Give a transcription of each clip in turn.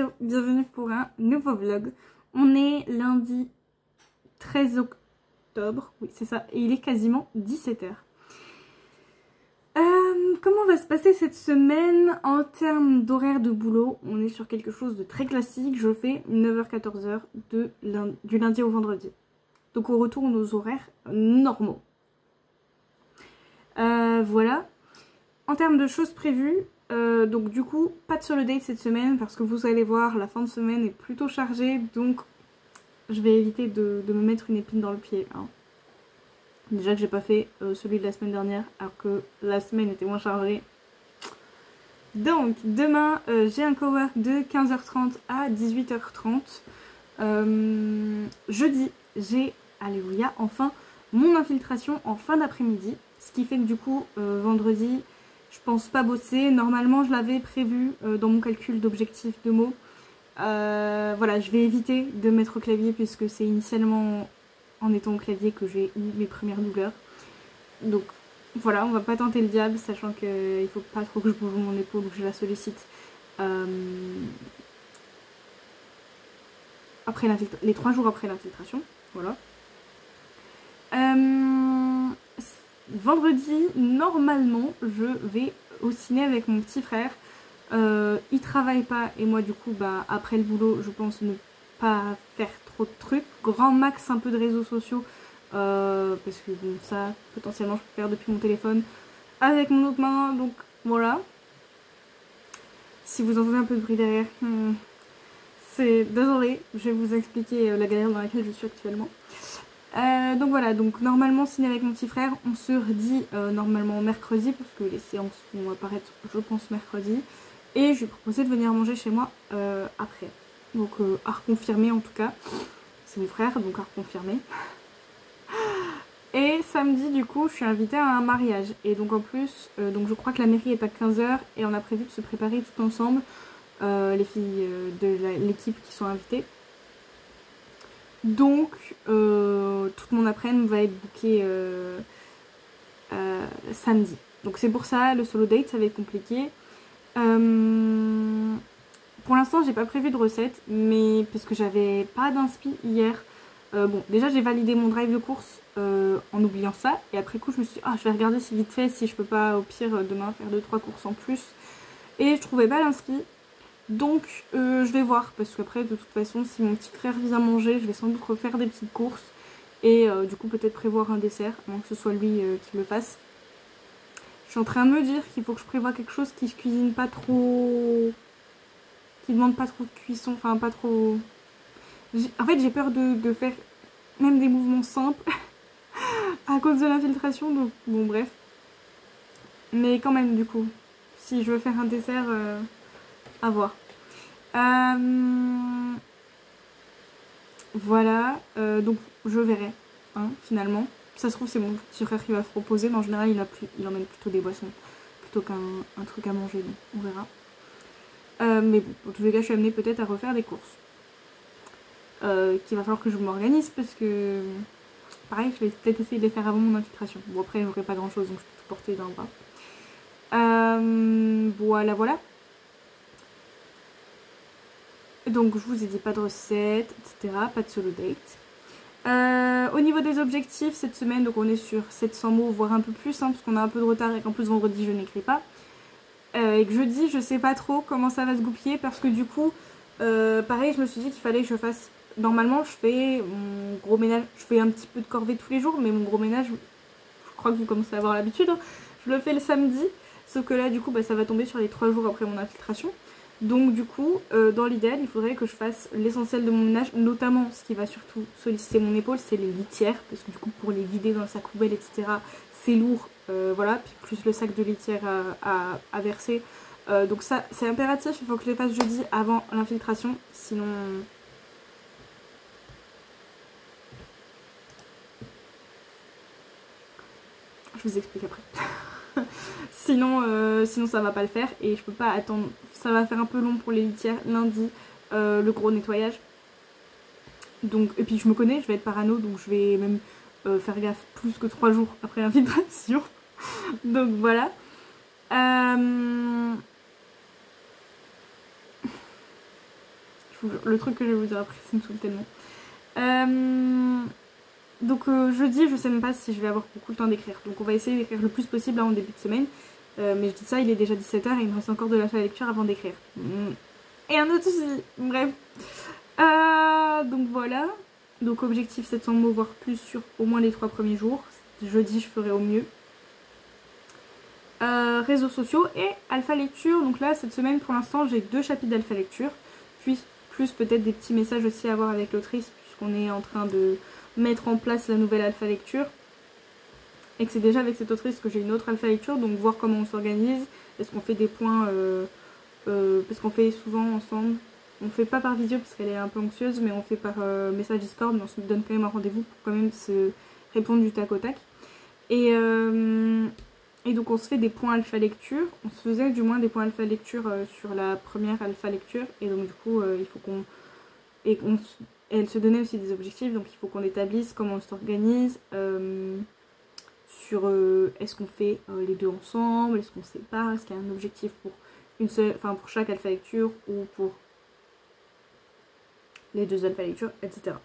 Hello, bienvenue pour un nouveau vlog. On est lundi 13 octobre, oui c'est ça, et il est quasiment 17 h. Comment va se passer cette semaine en termes d'horaire de boulot? On est sur quelque chose de très classique, je fais 9h-14h du lundi au vendredi. Donc on retourne aux horaires normaux. Voilà. En termes de choses prévues, donc du coup pas de solo date cette semaine parce que vous allez voir la fin de semaine est plutôt chargée, donc je vais éviter de me mettre une épine dans le pied hein. Déjà que j'ai pas fait celui de la semaine dernière alors que la semaine était moins chargée. Donc demain j'ai un cowork de 15h30 à 18h30. Jeudi j'ai, alléluia, enfin mon infiltration en fin d'après-midi, ce qui fait que du coup vendredi je pense pas bosser. Normalement je l'avais prévu dans mon calcul d'objectif de mots. Voilà, je vais éviter de mettre au clavier puisque c'est initialement en étant au clavier que j'ai eu mes premières douleurs. Donc voilà, on va pas tenter le diable, sachant qu'il faut pas trop que je bouge mon épaule ou que je la sollicite. Après les 3 jours après l'infiltration, voilà. Vendredi, normalement, je vais au ciné avec mon petit frère. Il travaille pas et moi du coup, bah, après le boulot, je pense ne pas faire trop de trucs. Grand max un peu de réseaux sociaux. Parce que bon, ça, potentiellement, je peux faire depuis mon téléphone avec mon autre main. Donc voilà. Si vous entendez un peu de bruit derrière, c'est désolé. Je vais vous expliquer la galère dans laquelle je suis actuellement. Donc voilà, donc normalement ciné avec mon petit frère, on se redit normalement mercredi parce que les séances vont apparaître je pense mercredi, et je lui ai proposé de venir manger chez moi après, donc à reconfirmer en tout cas, c'est mon frère donc à reconfirmer. Et samedi du coup je suis invitée à un mariage et donc en plus donc je crois que la mairie est à 15 h et on a prévu de se préparer tout ensemble, les filles de l'équipe qui sont invitées. Donc toute mon après-midi va être bookée samedi. Donc c'est pour ça le solo date ça va être compliqué. Pour l'instant j'ai pas prévu de recette, mais parce que j'avais pas d'inspi hier. Bon déjà j'ai validé mon drive de course en oubliant ça, et après coup je me suis dit ah je vais regarder si vite fait si je peux pas au pire demain faire 2-3 courses en plus, et je trouvais pas l'inspi. Donc je vais voir, parce qu'après de toute façon si mon petit frère vient manger je vais sans doute refaire des petites courses et du coup peut-être prévoir un dessert, à moins que ce soit lui qui le fasse. Je suis en train de me dire qu'il faut que je prévoie quelque chose qui se cuisine pas trop, qui demande pas trop de cuisson, enfin pas trop... En fait j'ai peur de faire même des mouvements simples à cause de l'infiltration, donc bon bref. Mais quand même du coup, si je veux faire un dessert, à voir. Voilà, donc je verrai hein, finalement. Ça se trouve c'est mon petit frère qui va se proposer, mais en général il emmène plutôt des boissons plutôt qu'un truc à manger, donc on verra. Mais bon, en tous les cas je suis amenée peut-être à refaire des courses. Qu'il va falloir que je m'organise parce que pareil je vais peut-être essayer de les faire avant mon infiltration. Bon après j'aurai pas grand chose donc je peux tout porter d'un bras. Voilà voilà. Donc je vous ai dit pas de recette, etc. Pas de solo date. Au niveau des objectifs cette semaine, donc on est sur 700 mots, voire un peu plus, hein, parce qu'on a un peu de retard et qu'en plus vendredi je n'écris pas. Et que jeudi je sais pas trop comment ça va se goupiller parce que du coup, pareil je me suis dit qu'il fallait que je fasse... Normalement je fais mon gros ménage, je fais un petit peu de corvée tous les jours, mais mon gros ménage, je crois que vous commencez à avoir l'habitude, hein, je le fais le samedi, sauf que là du coup bah, ça va tomber sur les 3 jours après mon infiltration. Donc du coup, dans l'idéal, il faudrait que je fasse l'essentiel de mon ménage, notamment ce qui va surtout solliciter mon épaule, c'est les litières, parce que du coup pour les vider dans le sac poubelle, etc., c'est lourd, voilà, puis plus le sac de litière à verser. Donc ça, c'est impératif, il faut que je les fasse jeudi avant l'infiltration, sinon... Je vous explique après. Sinon ça va pas le faire et je peux pas attendre. Ça va faire un peu long pour les litières lundi, le gros nettoyage. Donc, et puis je me connais, je vais être parano, donc je vais même faire gaffe plus que 3 jours après l'infiltration. Donc voilà. Le truc que je vais vous dire après, ça me saoule tellement. Donc jeudi, je sais même pas si je vais avoir beaucoup le temps d'écrire. Donc on va essayer d'écrire le plus possible là en début de semaine. Mais je dis ça, il est déjà 17 h et il me reste encore de la lecture avant d'écrire. Et un autre souci, bref. Donc voilà. Donc objectif 700 mots, voire plus sur au moins les 3 premiers jours. Jeudi, je ferai au mieux. Réseaux sociaux et alpha lecture. Donc là, cette semaine, pour l'instant, j'ai 2 chapitres d'alpha lecture. Puis plus peut-être des petits messages aussi à voir avec l'autrice, puisqu'on est en train de mettre en place la nouvelle alpha lecture. Et que c'est déjà avec cette autrice que j'ai une autre alpha lecture. Donc voir comment on s'organise. Est-ce qu'on fait des points... parce qu'on fait souvent ensemble. On fait pas par visio parce qu'elle est un peu anxieuse, mais on fait par message Discord, mais on se donne quand même un rendez-vous pour quand même se répondre du tac au tac. Et donc on se fait des points alpha lecture. On se faisait du moins des points alpha lecture sur la première alpha lecture. Et donc du coup il faut qu'on... Et elle se donnait aussi des objectifs, donc il faut qu'on établisse comment on s'organise. Sur est-ce qu'on fait les deux ensemble, est-ce qu'on sépare, est-ce qu'il y a un objectif pour une seule, enfin pour chaque alpha lecture ou pour les 2 alpha lectures, etc.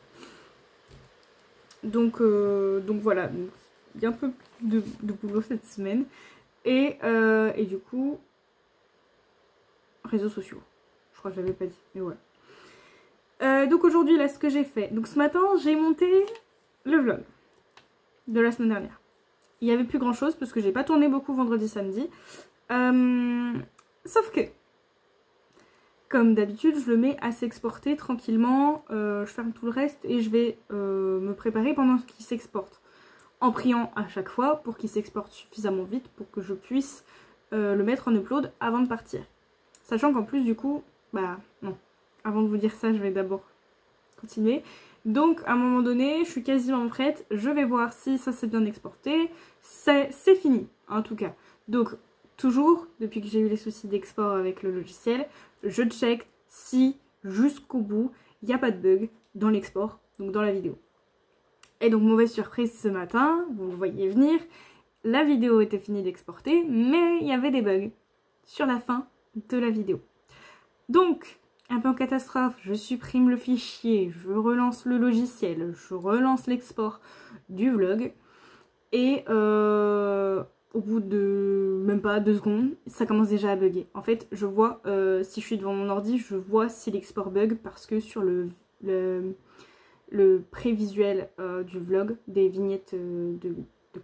Donc voilà, il y a un peu de boulot cette semaine. Et du coup, réseaux sociaux. Je crois que je l'avais pas dit, mais voilà. Donc aujourd'hui, là, ce que j'ai fait. Donc ce matin, j'ai monté le vlog de la semaine dernière. Il n'y avait plus grand chose parce que j'ai pas tourné beaucoup vendredi, samedi. Sauf que, comme d'habitude, je le mets à s'exporter tranquillement. Je ferme tout le reste et je vais me préparer pendant qu'il s'exporte. En priant à chaque fois pour qu'il s'exporte suffisamment vite pour que je puisse le mettre en upload avant de partir. Sachant qu'en plus, du coup, bah non. Avant de vous dire ça, je vais d'abord continuer. Donc, à un moment donné, je suis quasiment prête. Je vais voir si ça s'est bien exporté. C'est fini, en tout cas. Donc, toujours, depuis que j'ai eu les soucis d'export avec le logiciel, je check si jusqu'au bout, il n'y a pas de bug dans l'export, donc dans la vidéo. Et donc, mauvaise surprise ce matin, vous le voyez venir, la vidéo était finie d'exporter, mais il y avait des bugs sur la fin de la vidéo. Donc, un peu en catastrophe, je supprime le fichier, je relance le logiciel, je relance l'export du vlog, et au bout de même pas 2 secondes, ça commence déjà à bugger. En fait, je vois, si je suis devant mon ordi, je vois si l'export bug parce que sur le prévisuel du vlog, des vignettes de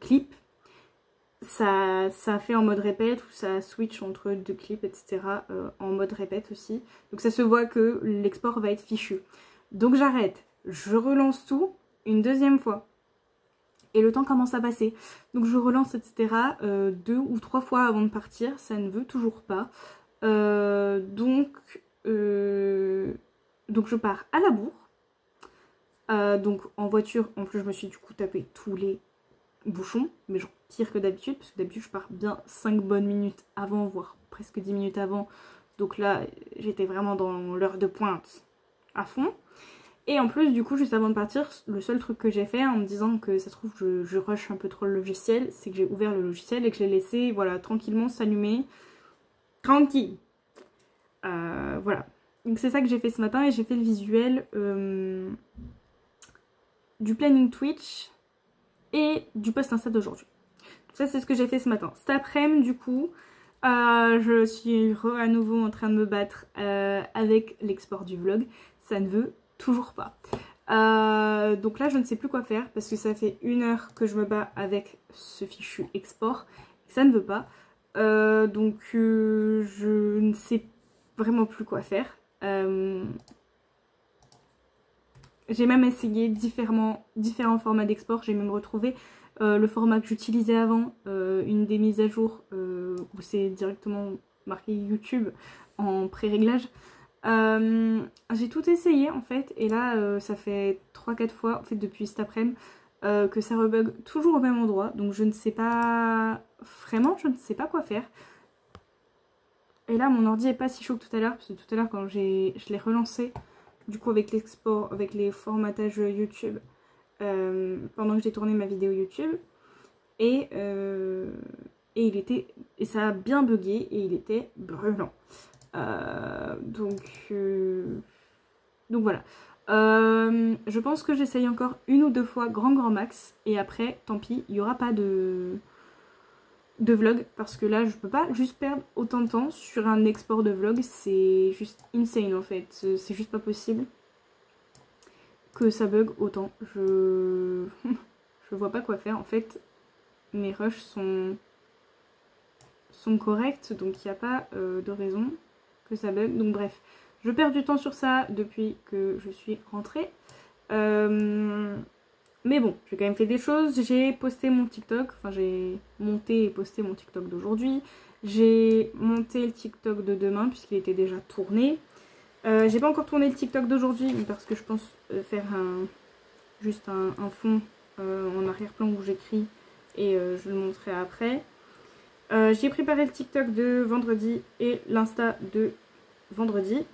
clips, ça fait en mode répète ou ça switch entre 2 clips, etc. En mode répète aussi. Donc ça se voit que l'export va être fichu. Donc j'arrête, je relance tout une 2e fois. Et le temps commence à passer. Donc je relance, etc. 2 ou 3 fois avant de partir. Ça ne veut toujours pas. Donc je pars à la bourre. Donc en voiture, en plus je me suis du coup tapé tous les bouchons. Mais genre pire que d'habitude. Parce que d'habitude je pars bien 5 bonnes minutes avant, voire presque 10 minutes avant. Donc là j'étais vraiment dans l'heure de pointe à fond. Et en plus, du coup, juste avant de partir, le seul truc que j'ai fait en me disant que ça se trouve je rush un peu trop le logiciel, c'est que j'ai ouvert le logiciel et que je l'ai laissé, voilà, tranquillement s'allumer. Tranquille. Voilà. Donc c'est ça que j'ai fait ce matin et j'ai fait le visuel du planning Twitch et du post Insta d'aujourd'hui. Ça, c'est ce que j'ai fait ce matin. Cet après-midi, du coup, je suis à nouveau en train de me battre avec l'export du vlog. Ça ne veut toujours pas. Donc là je ne sais plus quoi faire parce que ça fait 1 heure que je me bats avec ce fichu export et ça ne veut pas. Donc je ne sais vraiment plus quoi faire. J'ai même essayé différents formats d'export. J'ai même retrouvé le format que j'utilisais avant, une des mises à jour où c'est directement marqué YouTube en pré-réglage. J'ai tout essayé en fait et là ça fait 3-4 fois en fait depuis cet après-midi que ça rebug toujours au même endroit, donc je ne sais pas vraiment, je ne sais pas quoi faire. Et là mon ordi est pas si chaud que tout à l'heure parce que tout à l'heure quand je l'ai relancé du coup avec l'export, avec les formatages YouTube pendant que j'ai tourné ma vidéo YouTube et ça a bien bugué et il était brûlant. Donc Donc voilà. Je pense que j'essaye encore une ou deux fois grand max. Et après, tant pis, il n'y aura pas de vlog. Parce que là, je peux pas juste perdre autant de temps sur un export de vlog. C'est juste insane en fait. C'est juste pas possible que ça bug autant. Je vois pas quoi faire. En fait, mes rushs sont corrects. Donc il n'y a pas de raison que ça bug. Donc bref. Je perds du temps sur ça depuis que je suis rentrée. Mais bon, j'ai quand même fait des choses. J'ai posté mon TikTok. Enfin, j'ai monté et posté mon TikTok d'aujourd'hui. J'ai monté le TikTok de demain puisqu'il était déjà tourné. J'ai pas encore tourné le TikTok d'aujourd'hui parce que je pense faire juste un fond en arrière-plan où j'écris et je le montrerai après. J'ai préparé le TikTok de vendredi et l'Insta de vendredi.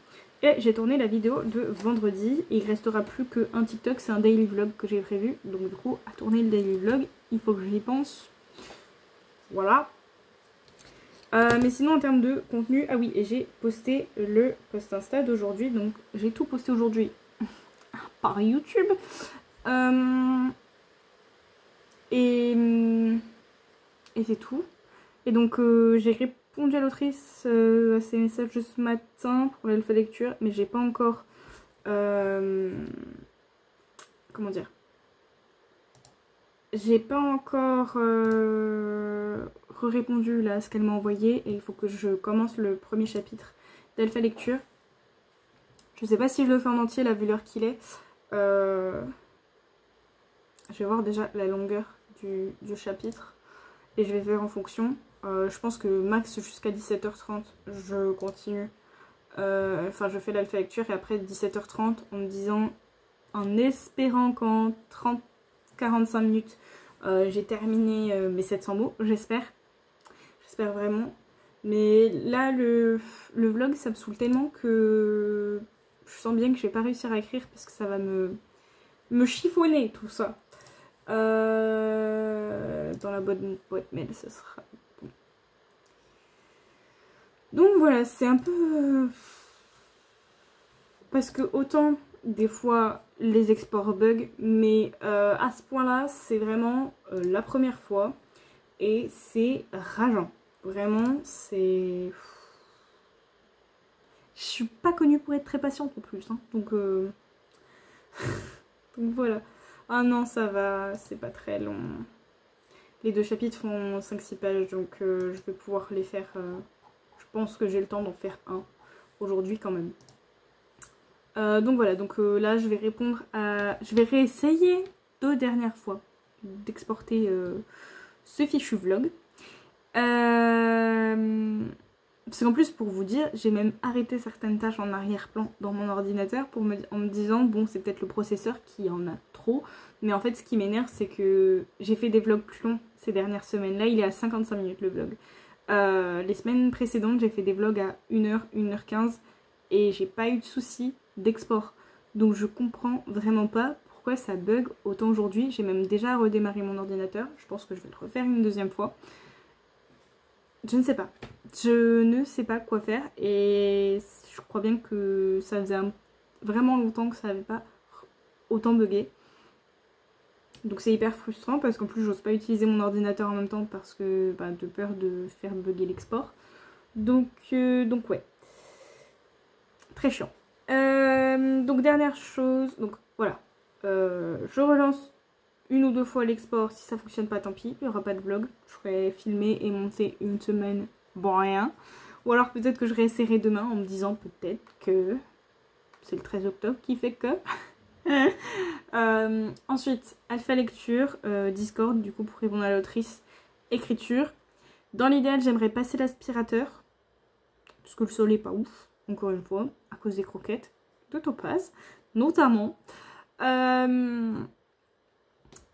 Et j'ai tourné la vidéo de vendredi. Et il restera plus qu'un TikTok, c'est un daily vlog que j'ai prévu. Donc du coup, à tourner le daily vlog, il faut que j'y pense. Voilà. Mais sinon en termes de contenu, ah oui, et j'ai posté le post Insta d'aujourd'hui. Donc j'ai tout posté aujourd'hui par YouTube. Et c'est tout. Et donc j'ai répondu à l'autrice à ses messages de ce matin pour l'alpha lecture, mais j'ai pas encore comment dire, j'ai pas encore répondu là à ce qu'elle m'a envoyé et il faut que je commence le premier chapitre d'alpha lecture. Je sais pas si je le fais en entier là vu l'heure qu'il est. Je vais voir déjà la longueur du chapitre et je vais faire en fonction. Je pense que max jusqu'à 17h30 je continue. Enfin je fais l'alpha lecture et après 17h30 en me disant, en espérant qu'en 30-45 minutes j'ai terminé mes 700 mots, j'espère. J'espère vraiment. Mais là le vlog ça me saoule tellement que je sens bien que je vais pas réussir à écrire parce que ça va me chiffonner tout ça. Dans la boîte mail ça sera bon. Donc voilà, c'est un peu parce que autant des fois les exports bug, mais à ce point là c'est vraiment la première fois et c'est rageant. Vraiment c'est... Je suis pas connue pour être très patiente en plus, hein. Donc donc voilà. Ah non ça va, c'est pas très long. Les deux chapitres font 5-6 pages donc je vais pouvoir les faire. Je pense que j'ai le temps d'en faire un aujourd'hui quand même. Donc voilà, donc là je vais répondre à... Je vais réessayer 2 dernières fois d'exporter ce fichu vlog. Parce qu'en plus pour vous dire, j'ai même arrêté certaines tâches en arrière-plan dans mon ordinateur en me disant bon c'est peut-être le processeur qui en a trop. Mais en fait ce qui m'énerve c'est que j'ai fait des vlogs plus longs ces dernières semaines. Là il est à 55 minutes le vlog. Les semaines précédentes j'ai fait des vlogs à 1h, 1h15 et j'ai pas eu de soucis d'export. Donc je comprends vraiment pas pourquoi ça bug autant aujourd'hui. J'ai même déjà redémarré mon ordinateur. Je pense que je vais le refaire une deuxième fois. Je ne sais pas. Je ne sais pas quoi faire et je crois bien que ça faisait vraiment longtemps que ça n'avait pas autant bugué. Donc c'est hyper frustrant parce qu'en plus j'ose pas utiliser mon ordinateur en même temps parce que de peur de faire bugger l'export. Donc ouais. Très chiant. Donc dernière chose, donc voilà. Je relance une ou deux fois l'export, si ça fonctionne pas tant pis, il n'y aura pas de vlog. Je ferai filmer et monter une semaine, bon rien. Ou alors peut-être que je réessayerai demain en me disant peut-être que c'est le 13 octobre qui fait que... ensuite, alpha lecture, Discord, du coup pour répondre à l'autrice, écriture. Dans l'idéal, j'aimerais passer l'aspirateur, parce que le sol est pas ouf, encore une fois, à cause des croquettes de Topaz, notamment.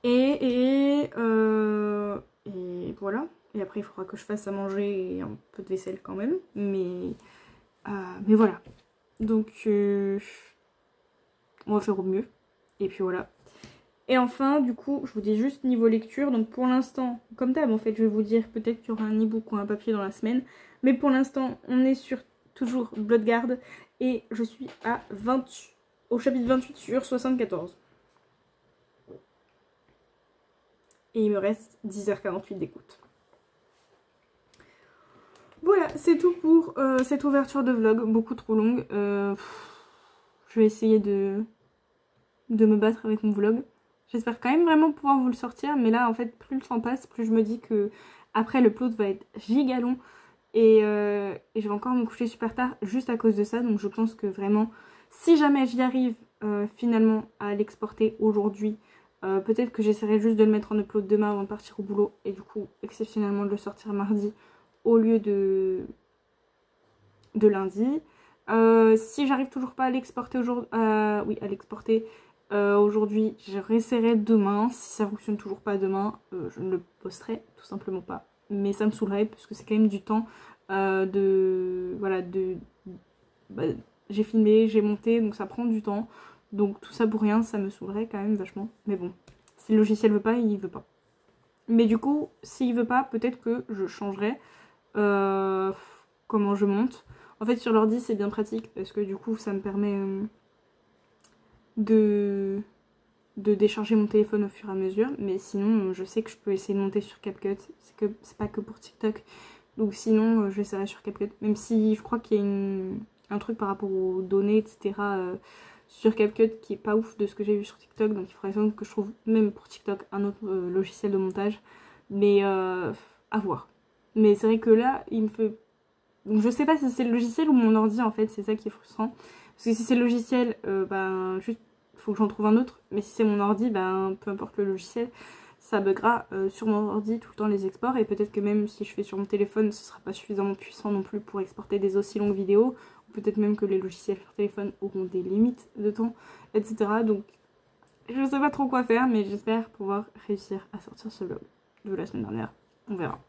Et voilà. Et après, il faudra que je fasse à manger et un peu de vaisselle quand même. Mais voilà. Donc, on va faire au mieux. Et puis voilà. Et enfin, du coup, je vous dis juste niveau lecture. Donc pour l'instant, comme d'hab, en fait, je vais vous dire peut-être qu'il y aura un e-book ou un papier dans la semaine. Mais pour l'instant, on est sur toujours Bloodguard. Et je suis à au chapitre 28 sur 74. Et il me reste 10h48 d'écoute. Voilà, c'est tout pour cette ouverture de vlog, beaucoup trop longue. Je vais essayer de me battre avec mon vlog. J'espère quand même vraiment pouvoir vous le sortir, mais là en fait plus le temps passe, plus je me dis que après le upload va être giga long et je vais encore me coucher super tard juste à cause de ça. Donc je pense que vraiment, si jamais j'y arrive finalement à l'exporter aujourd'hui, peut-être que j'essaierai juste de le mettre en upload demain avant de partir au boulot et du coup exceptionnellement de le sortir mardi au lieu de lundi. Si j'arrive toujours pas à l'exporter aujourd'hui, oui à l'exporter aujourd'hui, je réessayerai demain. Si ça fonctionne toujours pas demain, je ne le posterai tout simplement pas. Mais ça me saoulerait parce que c'est quand même du temps voilà, bah, j'ai filmé, j'ai monté, donc ça prend du temps. Donc tout ça pour rien, ça me saoulerait quand même vachement. Mais bon, si le logiciel veut pas, il veut pas. Mais du coup, s'il veut pas, peut-être que je changerai comment je monte. En fait, sur l'ordi, c'est bien pratique parce que du coup, ça me permet de décharger mon téléphone au fur et à mesure. Mais sinon, je sais que je peux essayer de monter sur CapCut. C'est pas que pour TikTok. Donc sinon, je j'essaierai sur CapCut. Même si je crois qu'il y a un truc par rapport aux données, etc. Sur CapCut qui est pas ouf de ce que j'ai vu sur TikTok. Donc il faudrait sans doute que je trouve même pour TikTok un autre logiciel de montage. Mais à voir. Mais c'est vrai que là, il me fait... Donc je sais pas si c'est le logiciel ou mon ordi en fait, c'est ça qui est frustrant. Parce que si c'est le logiciel, ben juste faut que j'en trouve un autre. Mais si c'est mon ordi, ben peu importe le logiciel, ça buggera sur mon ordi tout le temps les exports. Et peut-être que même si je fais sur mon téléphone, ce sera pas suffisamment puissant non plus pour exporter des aussi longues vidéos. Ou peut-être même que les logiciels sur téléphone auront des limites de temps, etc. Donc je sais pas trop quoi faire, mais j'espère pouvoir réussir à sortir ce vlog de la semaine dernière. On verra.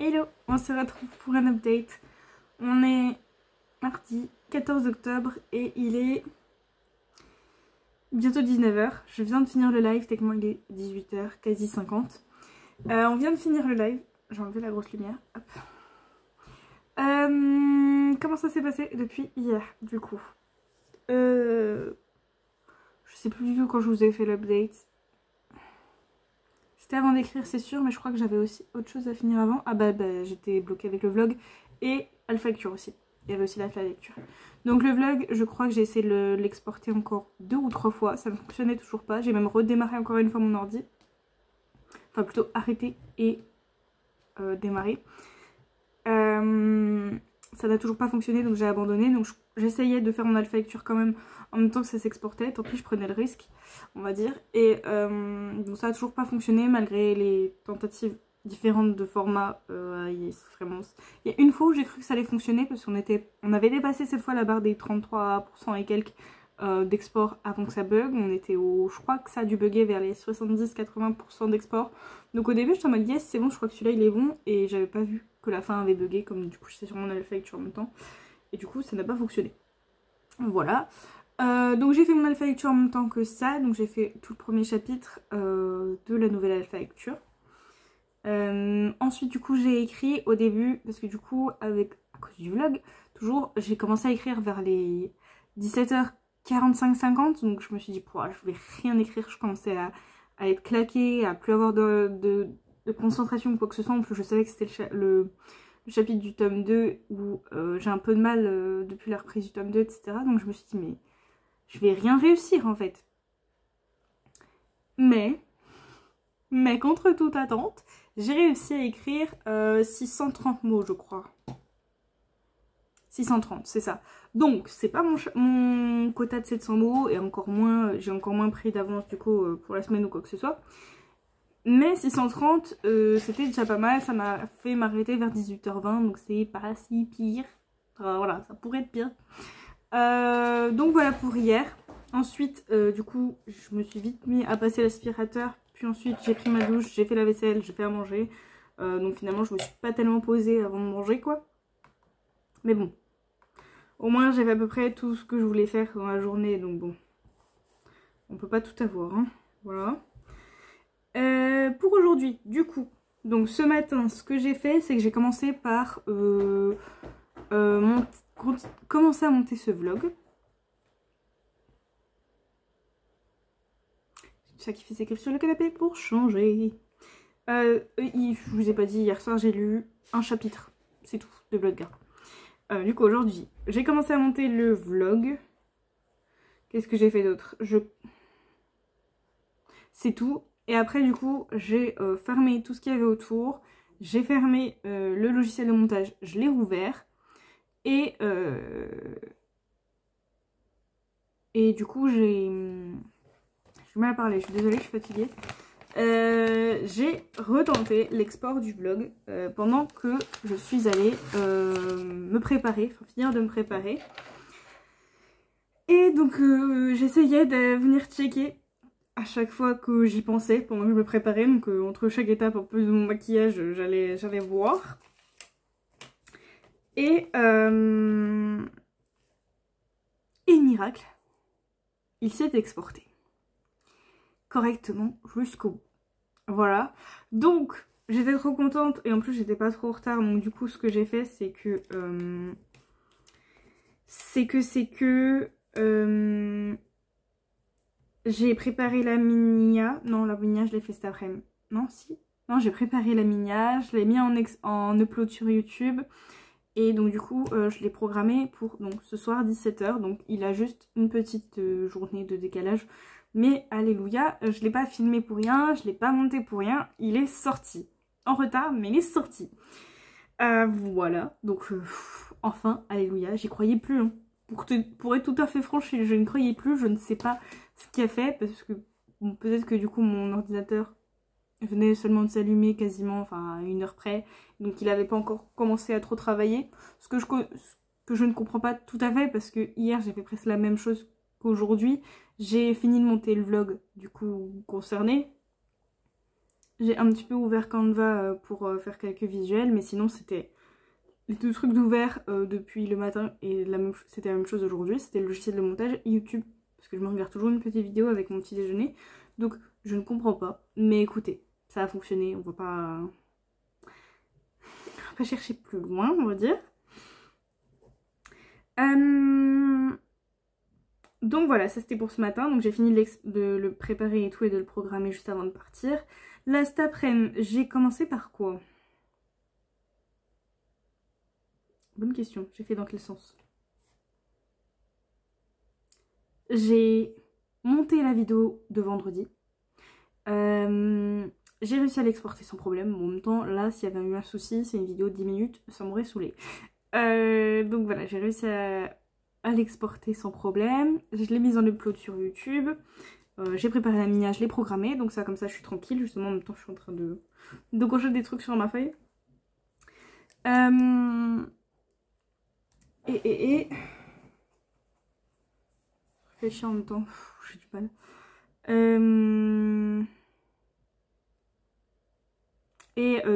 Hello, on se retrouve pour un update. On est mardi 14 octobre et il est bientôt 19 h. Je viens de finir le live, techniquement il est 18 h, quasi 50. On vient de finir le live, j'ai enlevé la grosse lumière. Hop. Comment ça s'est passé depuis hier du coup? Je sais plus du tout quand je vous ai fait l'update. C'était avant d'écrire, c'est sûr, mais je crois que j'avais aussi autre chose à finir avant. Ah bah j'étais bloquée avec le vlog et Alpha Lecture aussi. Il y avait aussi l'Alpha Lecture. Donc le vlog, je crois que j'ai essayé de l'exporter encore 2 ou 3 fois. Ça ne fonctionnait toujours pas. J'ai même redémarré encore une fois mon ordi. Enfin plutôt arrêté et démarrer. Ça n'a toujours pas fonctionné, donc j'ai abandonné. Donc j'essayais de faire mon Alpha Lecture quand même en même temps que ça s'exportait. Tant pis, je prenais le risque, on va dire. Et donc ça n'a toujours pas fonctionné malgré les tentatives différentes de format. Il y a une fois où j'ai cru que ça allait fonctionner parce qu'on avait dépassé cette fois la barre des 33% et quelques d'export avant que ça bug. On était je crois que ça a dû bugger vers les 70-80% d'export. Donc au début j'étais en mode yes c'est bon, je crois que celui-là il est bon, et j'avais pas vu que la fin avait bugué, comme du coup j'étais sur mon Alpha Lecture en même temps, et du coup ça n'a pas fonctionné. Voilà. Donc j'ai fait mon Alpha Lecture en même temps que ça, donc j'ai fait tout le premier chapitre de la nouvelle Alpha Lecture. Ensuite du coup j'ai écrit au début, parce que du coup à cause du vlog, toujours j'ai commencé à écrire vers les 17h45-50, donc je me suis dit je vais rien écrire, je commençais à être claquée, à plus avoir de concentration ou quoi que ce soit. En plus je savais que c'était le chapitre du tome 2 où j'ai un peu de mal depuis la reprise du tome 2, etc. Donc je me suis dit mais je vais rien réussir en fait. Mais contre toute attente, j'ai réussi à écrire 630 mots je crois. 630, c'est ça. Donc c'est pas mon quota de 700 mots, et encore moins, j'ai encore moins pris d'avance du coup pour la semaine ou quoi que ce soit. Mais 630, c'était déjà pas mal, ça m'a fait m'arrêter vers 18h20, donc c'est pas si pire. Voilà, ça pourrait être pire. Donc voilà pour hier. Ensuite, du coup, je me suis vite mis à passer l'aspirateur. Puis ensuite, j'ai pris ma douche, j'ai fait la vaisselle, j'ai fait à manger. Donc finalement, je me suis pas tellement posée avant de manger, quoi. Mais bon. Au moins, j'ai fait à peu près tout ce que je voulais faire dans la journée. Donc bon. On peut pas tout avoir, hein. Voilà. Pour aujourd'hui, du coup. Donc ce matin, ce que j'ai fait, c'est que j'ai commencé par commencer à monter ce vlog. Ça qui fait ses griffes sur le canapé pour changer. Je vous ai pas dit, hier soir j'ai lu un chapitre, c'est tout, de Bloodgard. Du coup aujourd'hui, j'ai commencé à monter le vlog. Qu'est-ce que j'ai fait d'autre? C'est tout. Et après du coup, j'ai fermé tout ce qu'il y avait autour. J'ai fermé le logiciel de montage, je l'ai rouvert. Et du coup, j'ai du mal à parler, je suis désolée, je suis fatiguée. J'ai retenté l'export du vlog pendant que je suis allée me préparer, enfin finir de me préparer. Et donc j'essayais de venir checker à chaque fois que j'y pensais pendant que je me préparais. Donc entre chaque étape en plus de mon maquillage, j'allais voir. Et miracle, il s'est exporté correctement jusqu'au bout. Voilà, donc j'étais trop contente et en plus j'étais pas trop en retard. Donc du coup ce que j'ai fait c'est que j'ai préparé la minia. Non, la minia je l'ai fait cet après-midi. Non, si. Non, j'ai préparé la minia, je l'ai mis en upload sur YouTube. Et donc du coup je l'ai programmé pour donc, ce soir 17 h. Donc il a juste une petite journée de décalage. Mais alléluia, je ne l'ai pas filmé pour rien, je ne l'ai pas monté pour rien. Il est sorti. En retard, mais il est sorti. Voilà, donc enfin, alléluia, j'y croyais plus. Hein. Pour être tout à fait franche, je ne croyais plus, je ne sais pas ce qu'il a fait. Parce que bon, peut-être que du coup mon ordinateur venait seulement de s'allumer quasiment, enfin à 1 heure près. Donc il n'avait pas encore commencé à trop travailler. Ce que je ne comprends pas tout à fait parce que hier j'ai fait presque la même chose qu'aujourd'hui. J'ai fini de monter le vlog du coup concerné. J'ai un petit peu ouvert Canva pour faire quelques visuels. Mais sinon c'était les deux trucs d'ouvert depuis le matin. Et c'était la même chose aujourd'hui. C'était le logiciel de montage YouTube. Parce que je me regarde toujours une petite vidéo avec mon petit déjeuner. Donc je ne comprends pas. Mais écoutez, ça a fonctionné. On va pas chercher plus loin, on va dire. Donc voilà, ça c'était pour ce matin. Donc j'ai fini de le préparer et tout et de le programmer juste avant de partir. Là cet après-midi, j'ai commencé par quoi? Bonne question, j'ai fait dans quel sens? J'ai monté la vidéo de vendredi. J'ai réussi à l'exporter sans problème. En même temps, là, s'il y avait eu un souci, c'est une vidéo de 10 minutes, ça m'aurait saoulé. Donc voilà, j'ai réussi à l'exporter sans problème. Je l'ai mise en upload sur YouTube. J'ai préparé la minia, je l'ai programmée. Donc ça, comme ça, je suis tranquille. Justement, en même temps, je suis en train de cocher des trucs sur ma feuille. Je réfléchis en même temps. J'ai du mal.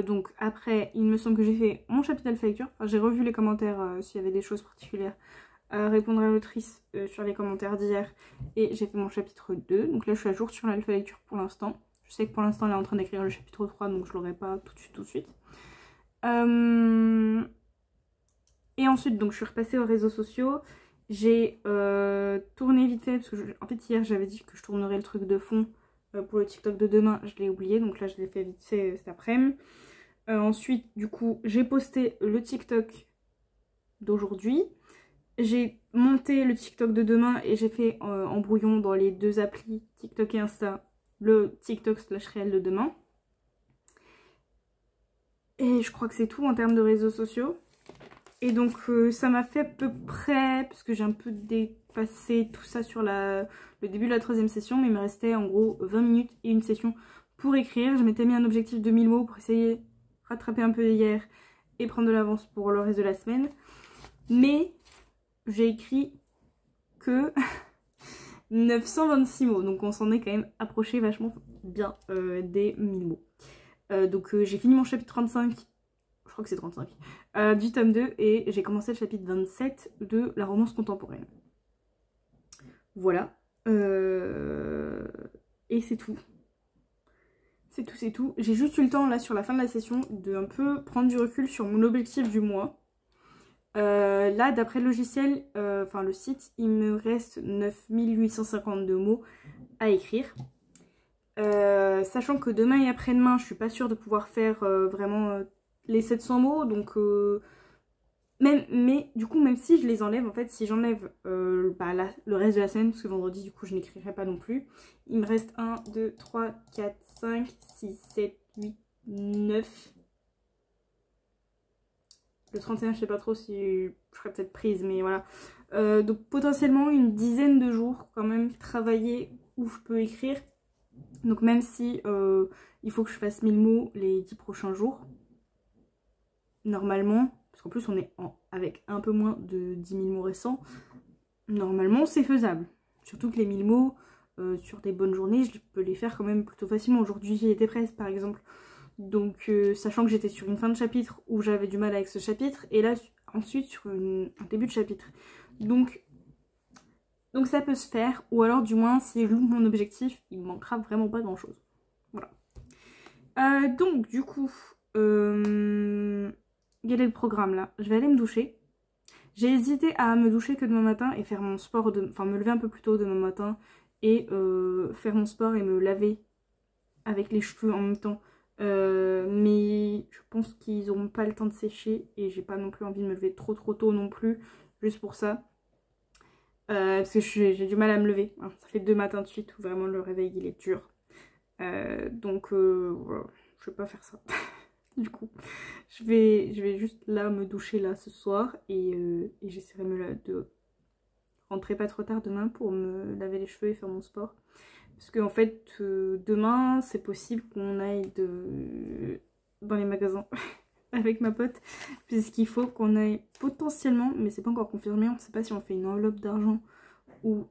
Donc après, il me semble que j'ai fait mon chapitre d'alpha lecture. Enfin, j'ai revu les commentaires s'il y avait des choses particulières à répondre à l'autrice sur les commentaires d'hier. Et j'ai fait mon chapitre 2. Donc là, je suis à jour sur l'alpha lecture pour l'instant. Je sais que pour l'instant, elle est en train d'écrire le chapitre 3, donc je l'aurai pas tout de suite. Et ensuite, donc je suis repassée aux réseaux sociaux. J'ai tourné vite fait, parce que en fait hier j'avais dit que je tournerais le truc de fond pour le TikTok de demain, je l'ai oublié, donc là je l'ai fait vite fait cet après-midi. Ensuite, du coup, j'ai posté le TikTok d'aujourd'hui. J'ai monté le TikTok de demain et j'ai fait en brouillon dans les deux applis TikTok et Insta le TikTok / réel de demain. Et je crois que c'est tout en termes de réseaux sociaux. Et donc ça m'a fait à peu près, parce que j'ai un peu dépassé tout ça sur le début de la 3e session, mais il me restait en gros 20 minutes et une session pour écrire. Je m'étais mis un objectif de 1000 mots pour essayer de rattraper un peu hier et prendre de l'avance pour le reste de la semaine. Mais j'ai écrit que 926 mots. Donc on s'en est quand même approché vachement bien des 1000 mots. Donc j'ai fini mon chapitre 35, je crois que c'est 35, du tome 2 et j'ai commencé le chapitre 27 de la romance contemporaine. Voilà. Et c'est tout. C'est tout. J'ai juste eu le temps là sur la fin de la session de un peu prendre du recul sur mon objectif du mois. Là d'après le logiciel, enfin le site, il me reste 9852 mots à écrire. Sachant que demain et après-demain je suis pas sûre de pouvoir faire vraiment les 700 mots, donc mais du coup même si je les enlève, en fait si j'enlève le reste de la semaine, parce que vendredi du coup je n'écrirai pas non plus, il me reste 1, 2, 3, 4, 5, 6, 7, 8, 9. Le 31 je sais pas trop si je serais peut-être prise, mais voilà. Donc potentiellement une dizaine de jours quand même travaillés où je peux écrire. Donc même si il faut que je fasse 1000 mots les 10 prochains jours, normalement, parce qu'en plus on est avec un peu moins de 10 000 mots récents, normalement c'est faisable. Surtout que les 1000 mots, sur des bonnes journées, je peux les faire quand même plutôt facilement. Aujourd'hui j'y étais presque par exemple. Donc sachant que j'étais sur une fin de chapitre où j'avais du mal avec ce chapitre, et là ensuite sur un début de chapitre. Donc ça peut se faire, ou alors du moins si je loupe mon objectif, il me manquera vraiment pas grand chose. Voilà. Donc du coup, quel est le programme là? Je vais aller me doucher. J'ai hésité à me doucher que demain matin et faire mon sport, enfin me lever un peu plus tôt demain matin et faire mon sport et me laver avec les cheveux en même temps. Mais je pense qu'ils n'auront pas le temps de sécher et j'ai pas non plus envie de me lever trop tôt non plus, juste pour ça. Parce que j'ai du mal à me lever, hein. Ça fait 2 matins de suite où vraiment le réveil il est dur. Donc voilà, je vais pas faire ça. Du coup, je vais juste là me doucher là ce soir et j'essaierai de rentrer pas trop tard demain pour me laver les cheveux et faire mon sport. Parce qu'en fait, demain, c'est possible qu'on aille dans les magasins avec ma pote. Puisqu'il faut qu'on aille potentiellement, mais c'est pas encore confirmé, on ne sait pas si on fait une enveloppe d'argent ou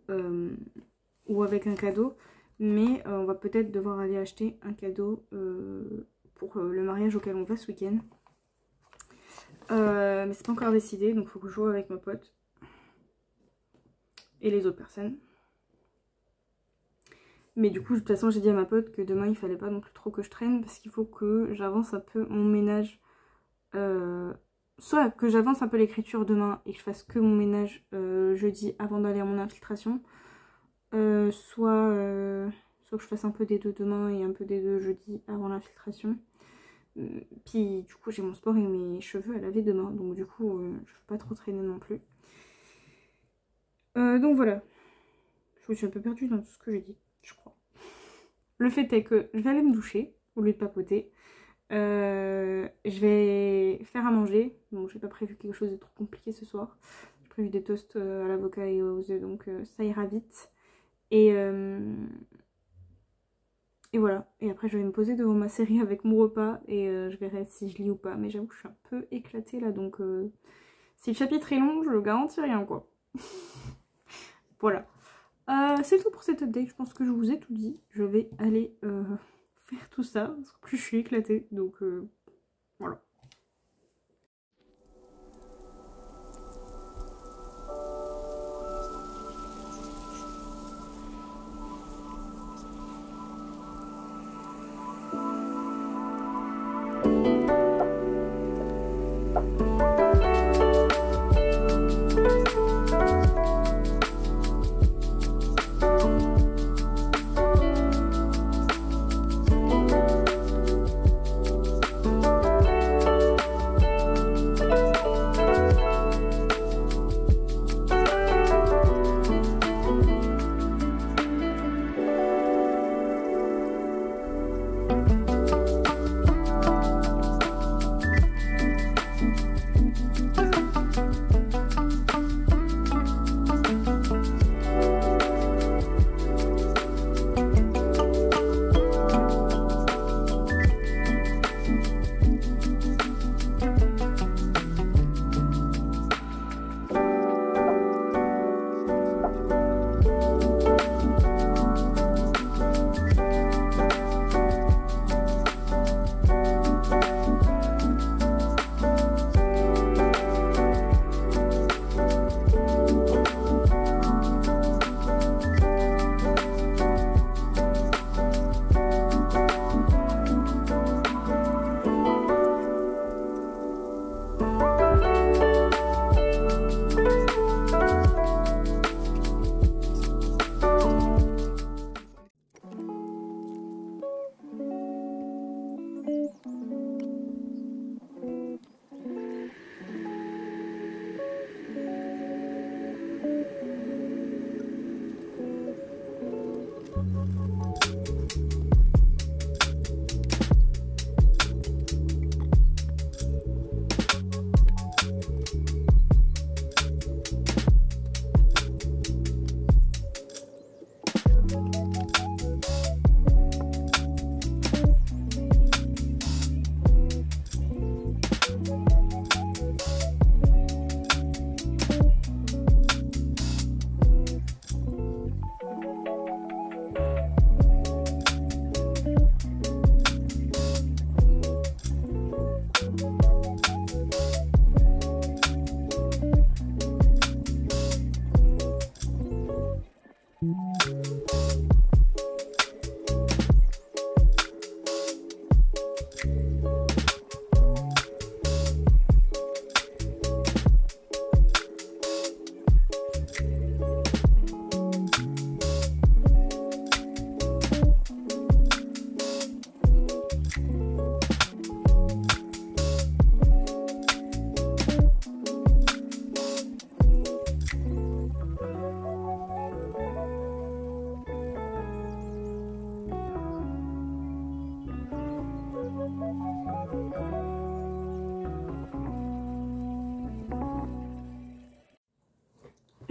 avec un cadeau. Mais on va peut-être devoir aller acheter un cadeau pour le mariage auquel on va ce week-end. Mais c'est pas encore décidé, donc il faut que je joue avec ma pote. Et les autres personnes. Mais du coup, de toute façon, j'ai dit à ma pote que demain, il fallait pas non plus trop que je traîne parce qu'il faut que j'avance un peu mon ménage. Soit que j'avance un peu l'écriture demain et que je fasse que mon ménage jeudi avant d'aller à mon infiltration. Soit que je fasse un peu des deux demain et un peu des deux jeudi avant l'infiltration. Puis du coup, j'ai mon sport et mes cheveux à laver demain. Donc du coup, je ne peux pas trop traîner non plus. Donc voilà. Je me suis un peu perdue dans tout ce que j'ai dit, je crois. Le fait est que je vais aller me doucher au lieu de papoter. Je vais faire à manger. Donc j'ai pas prévu quelque chose de trop compliqué ce soir. J'ai prévu des toasts à l'avocat et aux œufs, donc ça ira vite. Et voilà. Et après je vais me poser devant ma série avec mon repas et je verrai si je lis ou pas. Mais j'avoue que je suis un peu éclatée là, donc si le chapitre est long, je garantis rien quoi. Voilà. C'est tout pour cette update, je pense que je vous ai tout dit. Je vais aller faire tout ça, parce que plus je suis éclatée, donc voilà.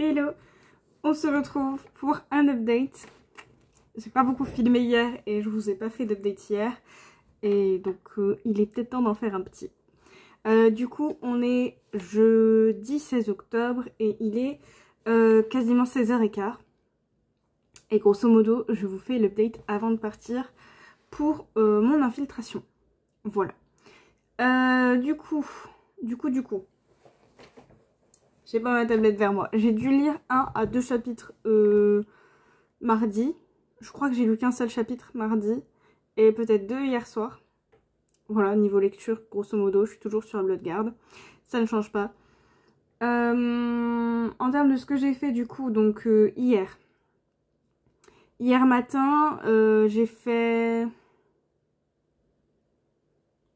Hello, on se retrouve pour un update. J'ai pas beaucoup filmé hier et je vous ai pas fait d'update hier. Et donc il est peut-être temps d'en faire un petit. Du coup on est jeudi 16 octobre et il est quasiment 16h15. Et grosso modo je vous fais l'update avant de partir pour mon infiltration. Voilà. Du coup. J'ai pas ma tablette vers moi. J'ai dû lire 1 à 2 chapitres mardi. Je crois que j'ai lu qu'un seul chapitre mardi. Et peut-être 2 hier soir. Voilà, niveau lecture, grosso modo, je suis toujours sur Bloodguard. Ça ne change pas. En termes de ce que j'ai fait du coup, donc hier. Hier matin, j'ai fait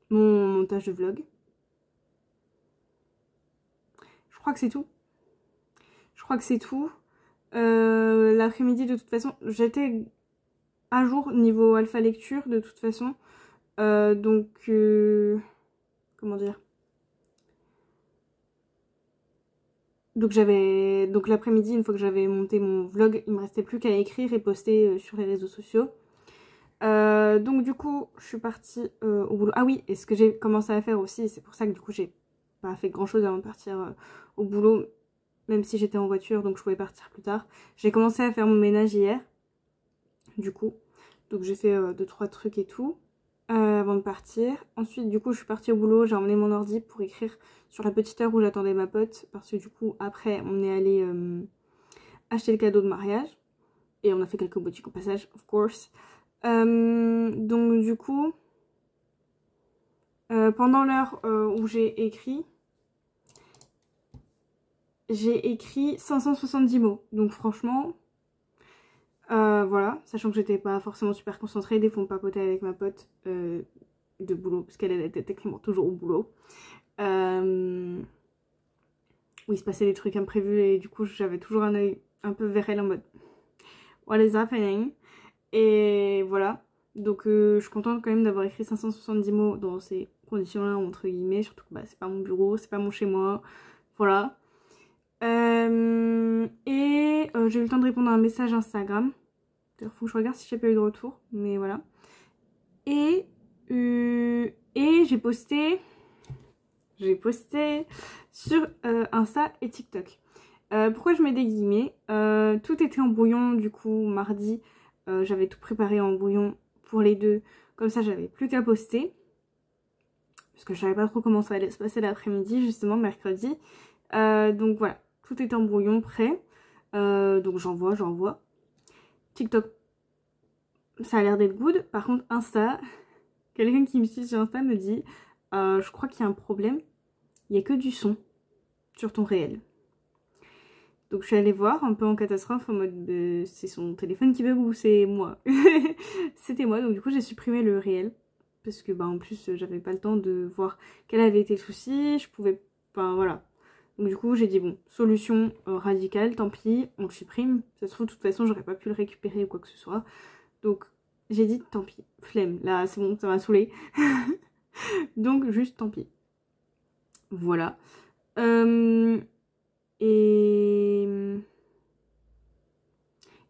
mon montage de vlog. Je crois que c'est tout. L'après-midi, de toute façon, j'étais à jour niveau alpha lecture, de toute façon. Donc, comment dire? Donc l'après-midi, une fois que j'avais monté mon vlog, il me restait plus qu'à écrire et poster sur les réseaux sociaux. Donc du coup, je suis partie au boulot. Ah oui, et ce que j'ai commencé à faire aussi, c'est pour ça que du coup j'ai pas fait grand chose avant de partir au boulot, même si j'étais en voiture, donc je pouvais partir plus tard. J'ai commencé à faire mon ménage hier, du coup. Donc j'ai fait 2-3 trucs et tout. Avant de partir. Ensuite du coup je suis partie au boulot, j'ai emmené mon ordi pour écrire sur la petite heure où j'attendais ma pote, parce que du coup après on est allé acheter le cadeau de mariage et on a fait quelques boutiques au passage, of course. Donc du coup pendant l'heure où j'ai écrit 570 mots, donc franchement voilà, sachant que j'étais pas forcément super concentrée, des fois on papotait avec ma pote de boulot, parce qu'elle était techniquement toujours au boulot. Où il se passait des trucs imprévus et du coup j'avais toujours un œil un peu vers elle en mode what is happening? Et voilà, donc je suis contente quand même d'avoir écrit 570 mots dans ces conditions-là, entre guillemets, surtout que bah, c'est pas mon bureau, c'est pas mon chez-moi, voilà. Et j'ai eu le temps de répondre à un message Instagram. Il faut que je regarde si j'ai pas eu de retour, mais voilà. Et j'ai posté sur Insta et TikTok. Pourquoi je mets des guillemets? Tout était en brouillon du coup mardi. J'avais tout préparé en brouillon pour les deux. Comme ça j'avais plus qu'à poster. Parce que je savais pas trop comment ça allait se passer l'après-midi, justement mercredi. Donc voilà, tout était en brouillon, prêt. Donc j'envoie. TikTok, ça a l'air d'être good. Par contre Insta, quelqu'un qui me suit sur Insta me dit je crois qu'il y a un problème. Il n'y a que du son sur ton réel. Donc je suis allée voir un peu en catastrophe en mode c'est son téléphone qui bug ou c'est moi. C'était moi, donc du coup j'ai supprimé le réel. Parce que bah en plus j'avais pas le temps de voir quel avait été le souci, je pouvais... Enfin voilà. Donc du coup j'ai dit bon, solution radicale, tant pis, on le supprime. Ça se trouve de toute façon j'aurais pas pu le récupérer ou quoi que ce soit. Donc j'ai dit tant pis, flemme, là c'est bon, ça m'a saoulé. Donc juste tant pis. Voilà. Et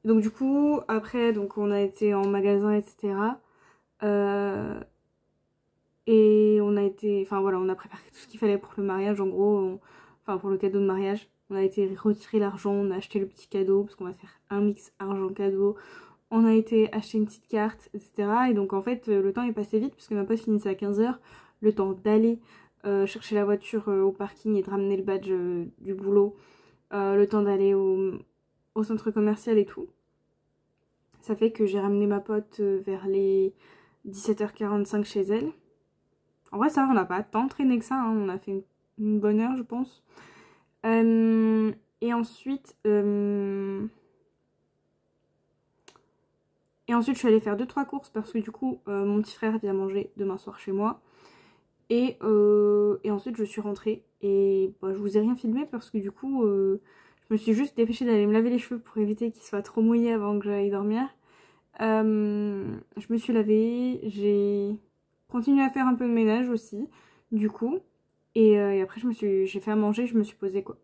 donc du coup après donc on a été en magasin etc. Et on a été, enfin voilà, on a préparé tout ce qu'il fallait pour le mariage en gros, enfin pour le cadeau de mariage. On a été retirer l'argent, on a acheté le petit cadeau parce qu'on va faire un mix argent cadeau. On a été acheter une petite carte etc. Et donc en fait le temps est passé vite parce que ma poste finissait à 15h. Le temps d'aller chercher la voiture au parking et de ramener le badge du boulot. Le temps d'aller au centre commercial et tout. Ça fait que j'ai ramené ma pote vers les 17h45 chez elle. En vrai ça va, on n'a pas tant traîné que ça, hein. On a fait une bonne heure je pense. Et ensuite je suis allée faire 2-3 courses parce que du coup mon petit frère vient manger demain soir chez moi. Et ensuite je suis rentrée et bah, je vous ai rien filmé parce que du coup je me suis juste dépêchée d'aller me laver les cheveux pour éviter qu'ils soient trop mouillés avant que j'aille dormir. Je me suis lavée, j'ai continué à faire un peu de ménage aussi du coup et après j'ai fait à manger, je me suis posée quoi.